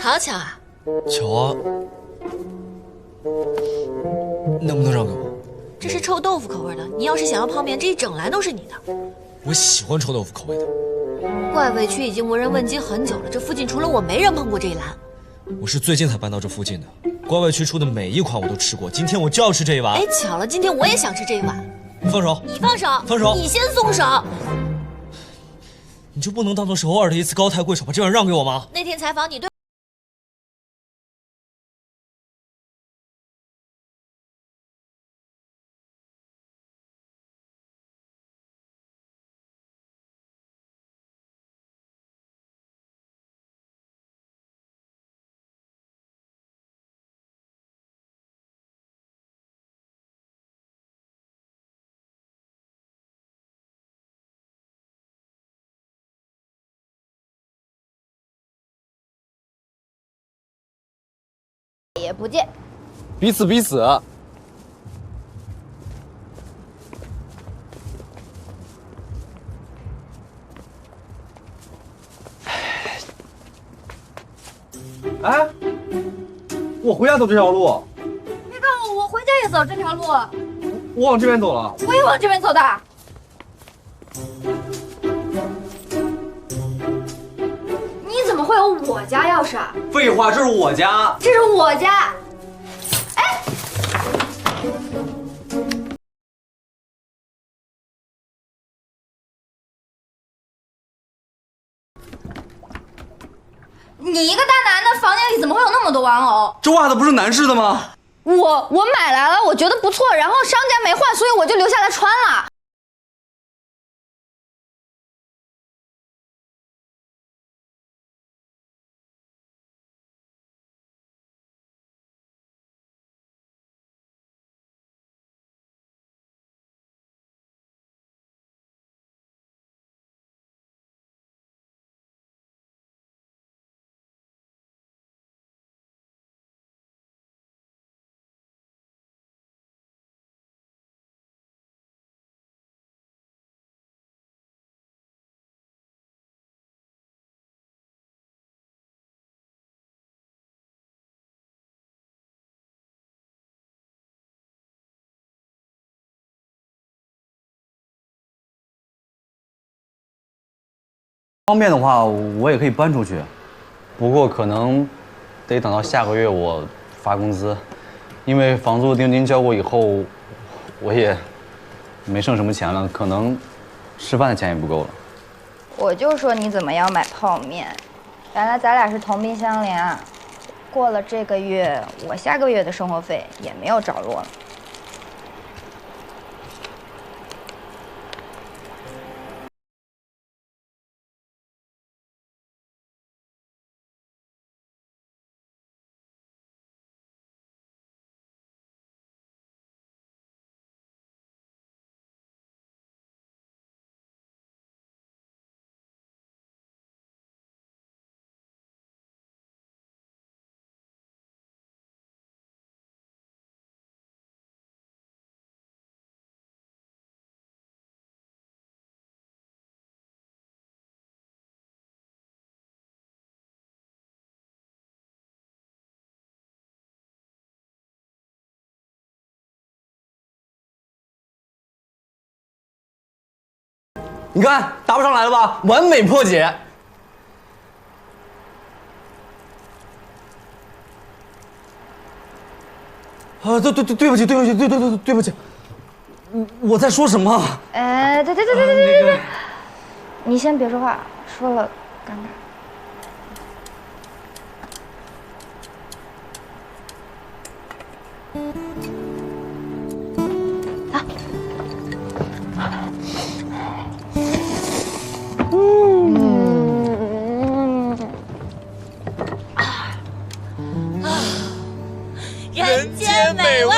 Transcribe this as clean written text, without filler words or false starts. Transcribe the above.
好巧啊！巧啊，能不能让给我？这是臭豆腐口味的，你要是想要泡面，这一整篮都是你的。我喜欢臭豆腐口味的。怪味区已经无人问津很久了，这附近除了我，没人碰过这一篮。我是最近才搬到这附近的，怪味区出的每一款我都吃过，今天我就要吃这一碗。哎，巧了，今天我也想吃这一碗。放手！你放手！放手！你先松手！你就不能当做是偶尔的一次高抬贵手，把这碗让给我吗？那天采访你对。也不见，彼此彼此。哎，我回家走这条路，别看我回家也走这条路，我往这边走了。我也往这边走的。你怎么会有我家钥匙啊？废话，这是我家。这是我家。哎，你一个大男的，房间里怎么会有那么多玩偶？这袜子不是男士的吗？我买来了，我觉得不错，然后商家没换，所以我就留下来穿了。方便的话，我也可以搬出去，不过可能得等到下个月我发工资，因为房租定金交过以后，我也没剩什么钱了，可能吃饭的钱也不够了。我就说你怎么要买泡面，原来咱俩是同病相怜啊！过了这个月，我下个月的生活费也没有着落了。你看答不上来了吧？完美破解。啊，对不起，对不起，我在说什么？对，你先别说话，说了尴尬。人间美味。